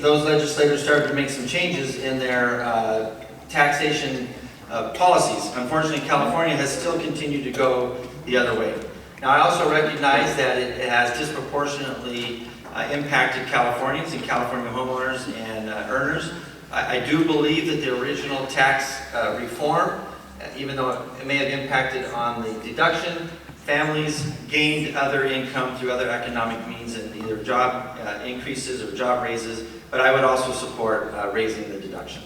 those legislators started to make some changes in their taxation policies. Unfortunately, California has still continued to go the other way. Now, I also recognize that it has disproportionately impacted Californians and California homeowners and earners. I do believe that the original tax reform, even though it may have impacted on the deduction, families gained other income through other economic means and either job increases or job raises, but I would also support raising the deduction.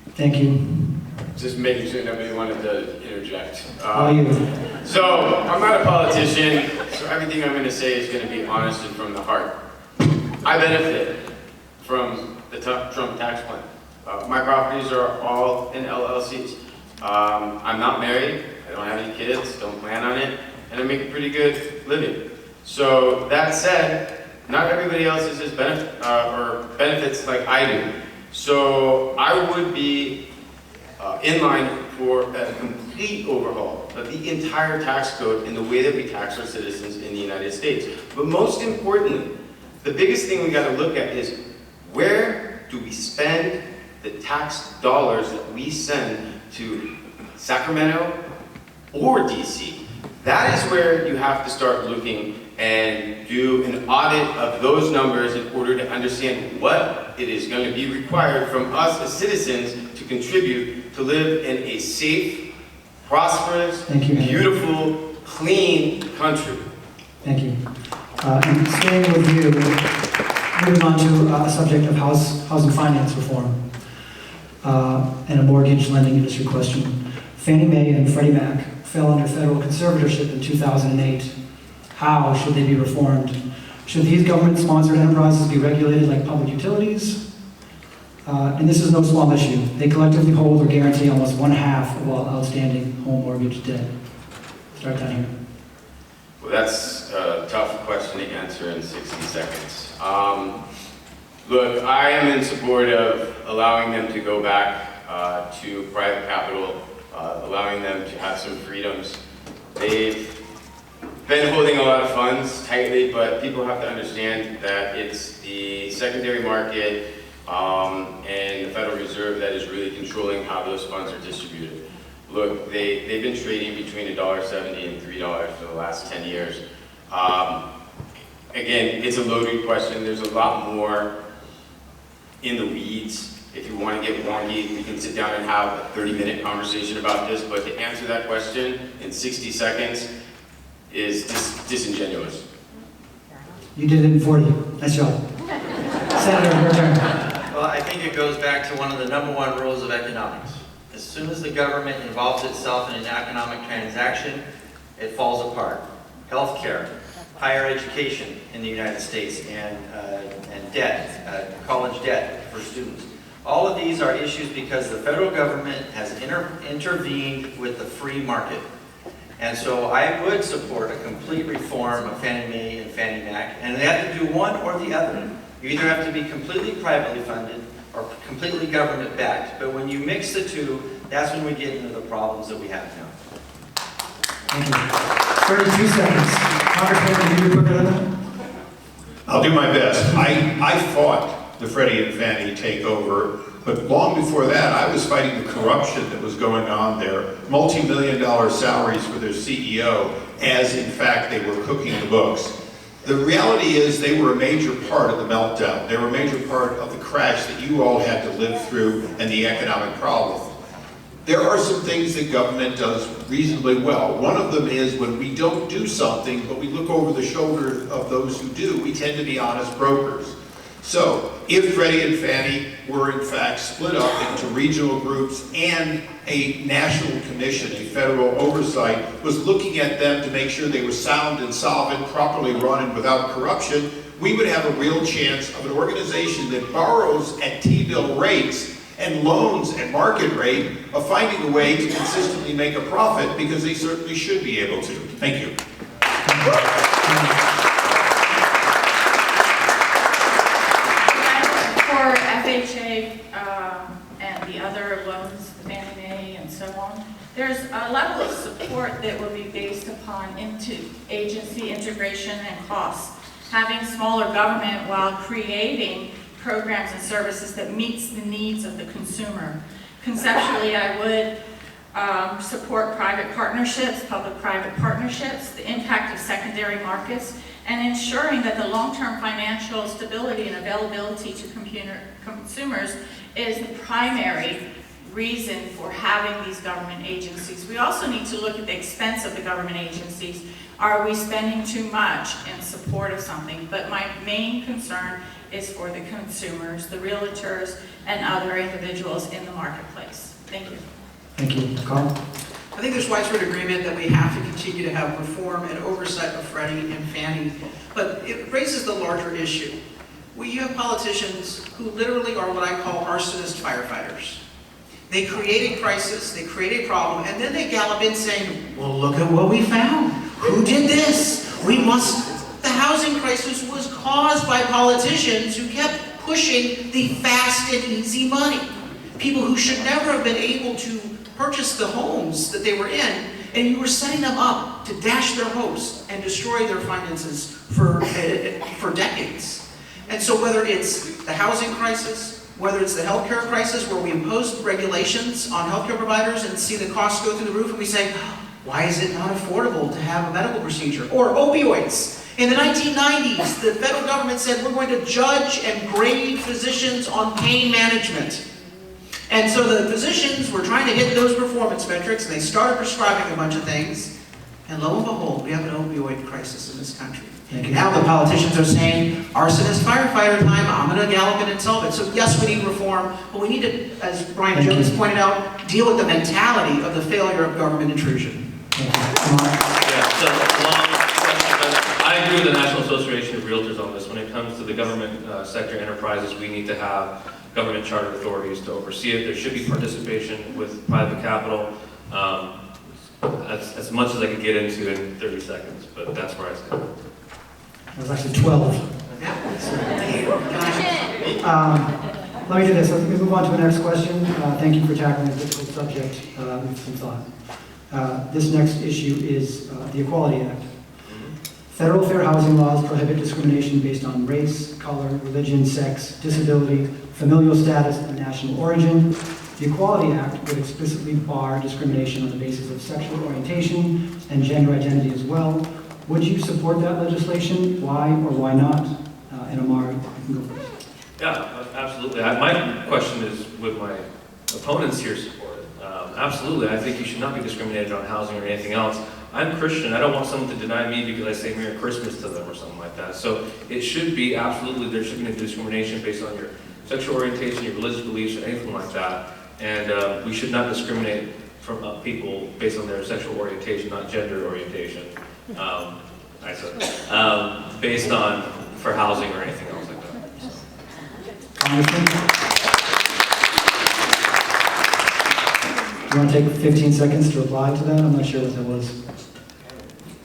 Thank you. Just making sure nobody wanted to interject. So I'm not a politician, so everything I'm going to say is going to be honest and from the heart. I benefit from the Trump tax plan. My properties are all in LLCs. I'm not married, I don't have any kids, don't plan on it, and I make a pretty good living. So that said, not everybody else is as benefits like I do. So I would be in line for a complete overhaul of the entire tax code and the way that we tax our citizens in the United States. But most importantly, the biggest thing we got to look at is where do we spend the tax dollars that we send to Sacramento or DC? That is where you have to start looking and do an audit of those numbers in order to understand what it is going to be required from us as citizens to contribute to live in a safe, prosperous, beautiful, clean country. Thank you. And staying with you, moving on to a subject of housing finance reform and a mortgage lending industry question. Fannie Mae and Freddie Mac fell under federal conservatorship in 2008. How should they be reformed? Should these government-sponsored enterprises be regulated like public utilities? And this is no small issue. They collectively hold or guarantee almost 1/2 of all outstanding home mortgage debt. Start down here. Well, that's a tough question to answer in 60 seconds. Look, I am in support of allowing them to go back to private capital, allowing them to have some freedoms. They've been holding a lot of funds tightly, but people have to understand that it's the secondary market and the Federal Reserve that is really controlling how those funds are distributed. Look, they've been trading between $1.70 and $3 for the last 10 years. Again, it's a loaded question. There's a lot more in the weeds. If you want to get wonky, we can sit down and have a 30-minute conversation about this, but to answer that question in 60 seconds is disingenuous. You did it in 40. Nice job. Senator, your turn. Well, I think it goes back to one of the #1 rules of economics. As soon as the government involves itself in an economic transaction, it falls apart. Healthcare, higher education in the United States, and debt, college debt for students. All of these are issues because the federal government has intervened with the free market. And so I would support a complete reform of Fannie Mae and Fannie Mac, and they have to do one or the other. You either have to be completely privately funded or completely government backed. But when you mix the two, that's when we get into the problems that we have now. Thank you. 32 seconds. Congressman, can you quicker than that? I'll do my best. I fought the Freddie and Fannie takeover, but long before that, I was fighting the corruption that was going on there. Multi-million-dollar salaries for their CEO, as in fact they were cooking the books. The reality is they were a major part of the meltdown. They were a major part of the crash that you all had to live through and the economic problem. There are some things that government does reasonably well. One of them is when we don't do something, but we look over the shoulder of those who do, we tend to be honest brokers. So, if Freddie and Fannie were in fact split up into regional groups and a national commission, a federal oversight, was looking at them to make sure they were sound and solvent, properly run and without corruption, we would have a real chance of an organization that borrows at T-bill rates and loans at market rate of finding a way to consistently make a profit, because they certainly should be able to. Thank you. For FHA and the other loans, the Fannie Mae and so on, there's a level of support that will be based upon agency integration and costs. having smaller government while creating programs and services that meets the needs of the consumer. Conceptually, I would support private partnerships, public-private partnerships, the impact of secondary markets, and ensuring that the long-term financial stability and availability to consumers is the primary reason for having these government agencies. We also need to look at the expense of the government agencies. Are we spending too much in support of something? But my main concern is for the consumers, the realtors, and other individuals in the marketplace. Thank you. Thank you. Carl? I think there's widespread agreement that we have to continue to have reform and oversight of Freddie and Fannie, but it raises the larger issue. We have politicians who literally are what I call arsonist firefighters. They create a crisis, they create a problem, and then they gallop in saying, well, look at what we found. Who did this? The housing crisis was caused by politicians who kept pushing the fast and easy money. People who should never have been able to purchase the homes that they were in, and you were setting them up to dash their hopes and destroy their finances for decades. And so whether it's the housing crisis, whether it's the healthcare crisis where we impose regulations on healthcare providers and see the costs go through the roof and we say, why is it not affordable to have a medical procedure? Or opioids. In the 1990s, the federal government said we're going to judge and grade physicians on pain management. And so the physicians were trying to hit those performance metrics and they started prescribing a bunch of things. And lo and behold, we have an opioid crisis in this country. And now the politicians are saying, arsonist firefighter time, I'm going to gallop in and solve it. So yes, we need reform, but we need to, as Brian Jones pointed out, deal with the mentality of the failure of government intrusion. Yeah, so long question, but I agree with the National Association of Realtors on this. When it comes to the government sector enterprises, we need to have government chartered authorities to oversee it. There should be participation with private capital. That's as much as I could get into in 30 seconds, but that's where I stand. That was actually 12. Let me do this. Let me move on to the next question. Thank you for tackling a difficult subject with some thought. This next issue is the Equality Act. Federal fair housing laws prohibit discrimination based on race, color, religion, sex, disability, familial status, and national origin. The Equality Act would explicitly bar discrimination on the basis of sexual orientation and gender identity as well. Would you support that legislation? Why or why not? And Amar, you can go first. Yeah, absolutely. My question is, would my opponents here support it? Absolutely. I think you should not be discriminated on housing or anything else. I'm Christian. I don't want someone to deny me because I say Merry Christmas to them or something like that. So it should be, absolutely, there should be no discrimination based on your sexual orientation, your religious beliefs, or anything like that. And we should not discriminate from people based on their sexual orientation, not gender orientation. Based on for housing or anything else like that. Congressman? Do you want to take 15 seconds to reply to that? I'm not sure what that was.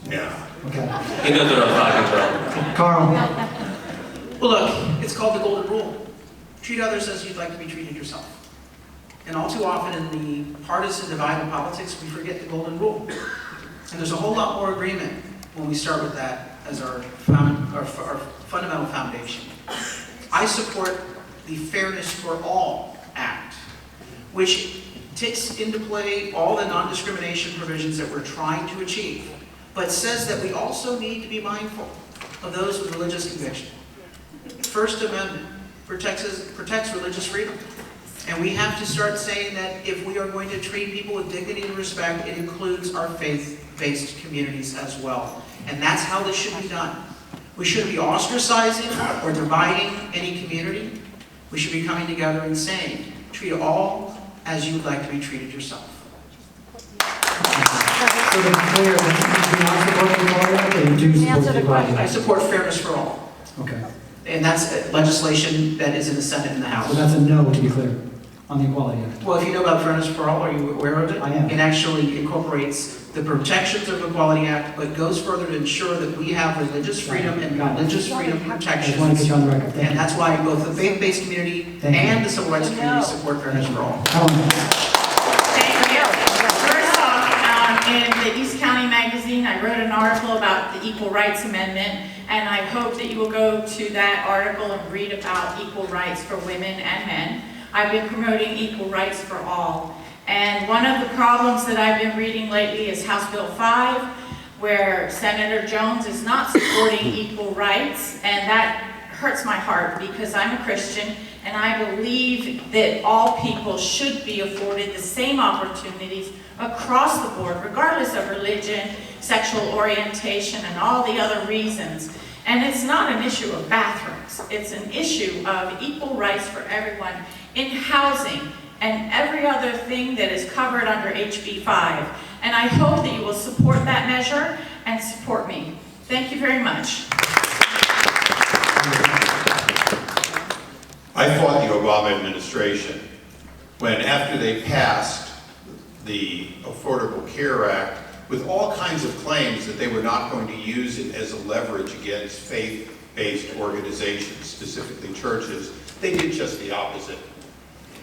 Yeah. Okay. He knows what I'm talking about. Carl? Well, look, it's called the golden rule. Treat others as you'd like to be treated yourself. And all too often in the partisan divide of politics, we forget the golden rule. And there's a whole lot more agreement when we start with that as our fundamental foundation. I support the Fairness for All Act, which takes into play all the non-discrimination provisions that we're trying to achieve, but says that we also need to be mindful of those with religious conviction. First Amendment protects religious freedom. And we have to start saying that if we are going to treat people with dignity and respect, it includes our faith-based communities as well. And that's how this should be done. We shouldn't be ostracizing or dividing any community. We should be coming together and saying, treat all as you would like to be treated yourself. So to be clear, you do not support the Equality Act, or you do support the Equality I Act? support fairness for all. Okay. And that's legislation that is in the Senate and the House. So that's a no, to be clear, on the Equality Act. Well, if you know about Fairness for All, are you aware of it? I am. It actually incorporates the protections of the Equality Act, but goes further to ensure that we have religious freedom and religious freedom I protections. just want to get you on the record. Thank And you. that's why both the faith-based community Thank you. and the civil rights community support Fairness for All. Helen? Thank you. First off, in the East County Magazine, I wrote an article about the Equal Rights Amendment, and I hope that you will go to that article and read about equal rights for women and men. I've been promoting equal rights for all. And one of the problems that I've been reading lately is House Bill 5, where Senator Jones is not supporting equal rights, and that hurts my heart because I'm a Christian and I believe that all people should be afforded the same opportunities across the board, regardless of religion, sexual orientation, and all the other reasons. And it's not an issue of bathrooms. It's an issue of equal rights for everyone in housing and every other thing that is covered under HB 5. And I hope that you will support that measure and support me. Thank you very much. I fought the Obama administration when, after they passed the Affordable Care Act, with all kinds of claims that they were not going to use it as a leverage against faith-based organizations, specifically churches, they did just the opposite.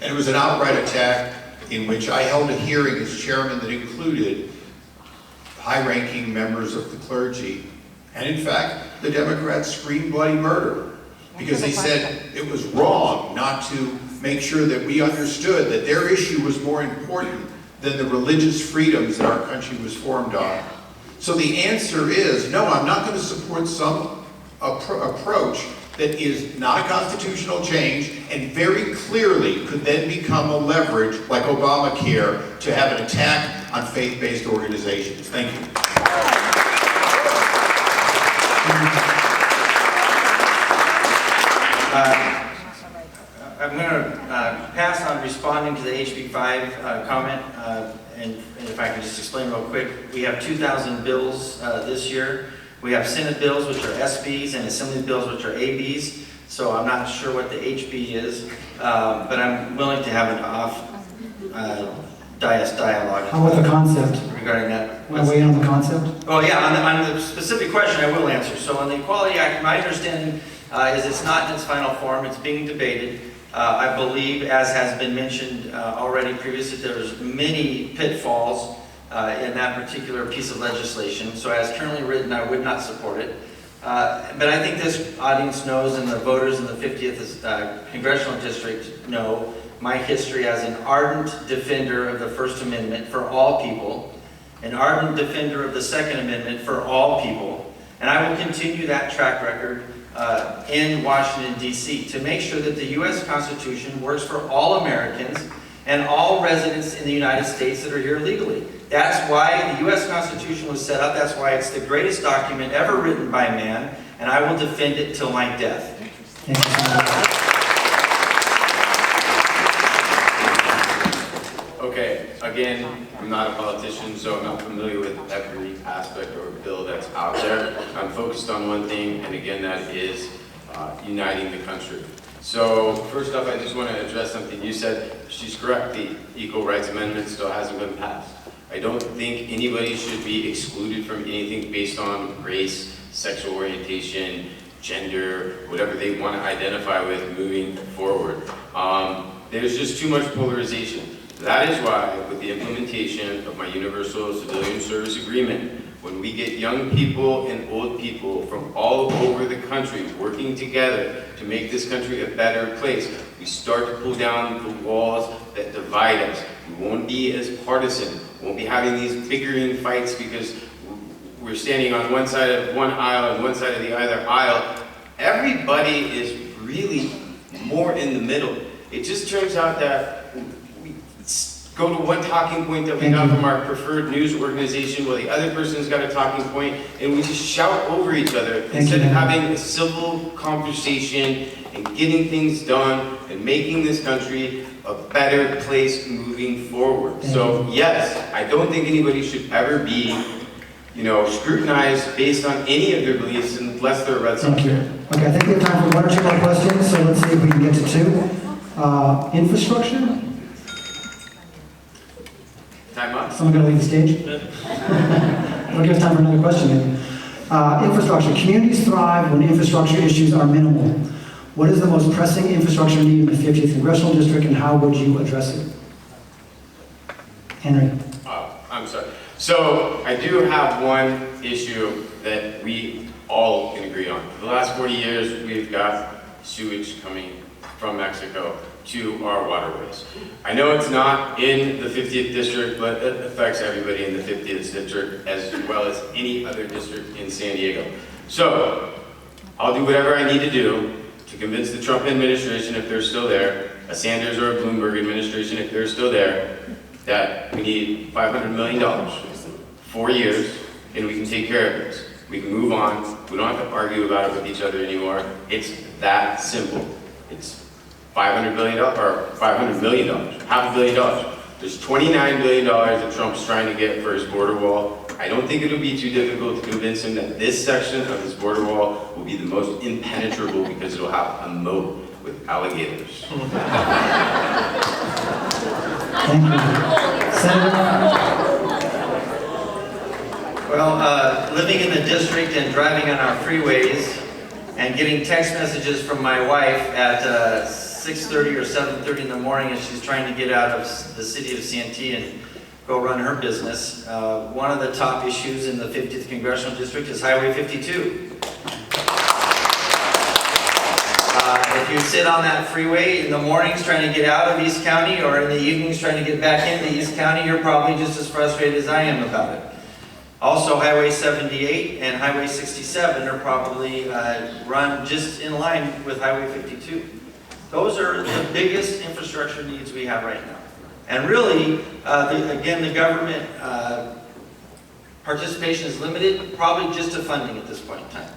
And it was an outright attack in which I held a hearing as chairman that included high-ranking members of the clergy. And in fact, the Democrats screamed bloody murder because they said it was wrong not to make sure that we understood that their issue was more important than the religious freedoms that our country was formed on. So the answer is, no, I'm not going to support some approach that is not a constitutional change and very clearly could then become a leverage, like Obamacare, to have an attack on faith-based organizations. Thank you. I'm going to pass on responding to the HB 5 comment, and if I can just explain real quick, we have 2,000 bills this year. We have Senate bills, which are SBs, and Assembly bills, which are ABs, so I'm not sure what the HB is, but I'm willing to have an off-dais dialogue. How about the concept? Regarding that. Want to weigh in on the concept? Oh yeah, on the specific question I will answer. So on the Equality Act, my understanding is it's not in its final form, it's being debated. I believe, as has been mentioned already previously, there's many pitfalls in that particular piece of legislation. So as currently written, I would not support it. But I think this audience knows, and the voters in the 50th Congressional District know, my history as an ardent defender of the First Amendment for all people, an ardent defender of the Second Amendment for all people, and I will continue that track record in Washington, D.C. to make sure that the U.S. Constitution works for all Americans and all residents in the United States that are here legally. That's why the U.S. Constitution was set up. That's why it's the greatest document ever written by man, and I will defend it till my death. Thank you so much. Okay, again, I'm not a politician, so I'm not familiar with every aspect or bill that's out there. I'm focused on one thing, and again, that is uniting the country. So first up, I just want to address something you said. She's correct, the Equal Rights Amendment still hasn't been passed. I don't think anybody should be excluded from anything based on race, sexual orientation, gender, whatever they want to identify with moving forward. There's just too much polarization. That is why, with the implementation of my Universal Civilian Service Agreement, when we get young people and old people from all over the country working together to make this country a better place, we start to pull down the walls that divide us. We won't be as partisan. We won't be having these bickering fights because we're standing on one side of one aisle and one side of the other aisle. Everybody is really more in the middle. It just turns out that we go to one talking point that we got from our preferred news organization, while the other person's got a talking point, and we just shout over each other instead of having a civil conversation and getting things done and making this country a better place moving forward. So yes, I don't think anybody should ever be, scrutinized based on any of their beliefs unless they're red Thank you. Okay, I think we have time for one or two more questions, so let's see if we can get to two. Infrastructure? Time up. Someone gonna leave the stage? We'll give time for another question maybe. Infrastructure. Communities thrive when infrastructure issues are minimal. What is the most pressing infrastructure need in the 50th Congressional District, and how would you address it? Henry. I'm sorry. So I do have one issue that we all can agree on. For the last 40 years, we've got sewage coming from Mexico to our waterways. I know it's not in the 50th district, but it affects everybody in the 50th district as well as any other district in San Diego. So I'll do whatever I need to do to convince the Trump administration, if they're still there, a Sanders or a Bloomberg administration, if they're still there, that we need $500 million, 4 years, and we can take care of this. We can move on. We don't have to argue about it with each other anymore. It's that simple. It's $500 billion, or $500 million, $500 million. There's $29 billion that Trump's trying to get for his border wall. I don't think it'll be too difficult to convince him that this section of his border wall will be the most impenetrable because it'll have a moat with alligators. Thank you. Senator? Well, living in the district and driving on our freeways and getting text messages from my wife at 6:30 or 7:30 in the morning as she's trying to get out of the city of Santee and go run her business. One of the top issues in the 50th Congressional District is Highway 52. If you sit on that freeway in the mornings trying to get out of East County or in the evenings trying to get back into East County, you're probably just as frustrated as I am about it. Also, Highway 78 and Highway 67 are probably run just in line with Highway 52. Those are the biggest infrastructure needs we have right now. And really, again, the government participation is limited, probably just to funding at this point in time.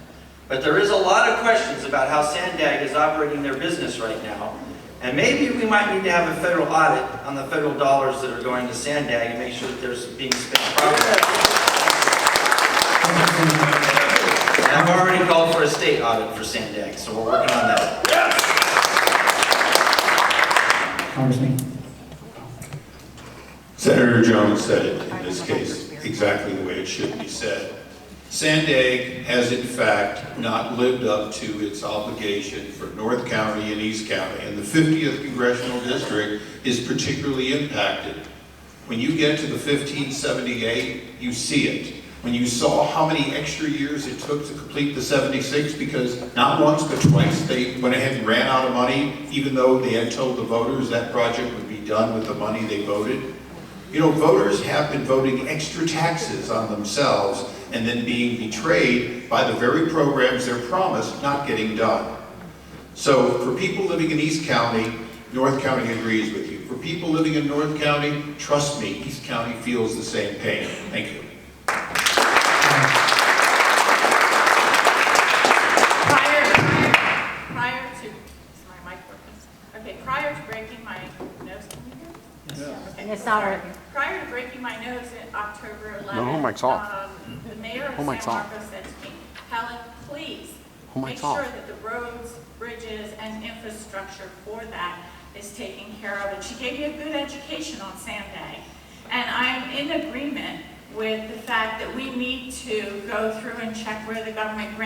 But there is a lot of questions about how Sandag is operating their business right now. And maybe we might need to have a federal audit on the federal dollars that are going to Sandag and make sure that there's being spent properly. And I've already called for a state audit for Sandag, so we're working on that. Congressman. Senator Jones said it in this case exactly the way it should be said. Sandag has in fact not lived up to its obligation for North County and East County, and the 50th Congressional District is particularly impacted. When you get to the 1578, you see it. When you saw how many extra years it took to complete the 76, because not once but twice they went ahead and ran out of money, even though they had told the voters that project would be done with the money they voted. You know, voters have been voting extra taxes on themselves and then being betrayed by the very programs they're promised not getting done. So for people living in East County, North County agrees with you. For people living in North County, trust me, East County feels the same pain. Thank you. Prior to breaking my nose, can you hear me? Okay. Yes, sorry. Prior to breaking my nose in October 11th, No, mic's off. The mayor of Oh, San mic's off. Marcos said to me, Helen, please Oh, make mic's sure off. that the roads, bridges, and infrastructure for that is taken care of. And she gave me a good education on Sandag. And I'm in agreement with the fact that we need to go through and check where the government grant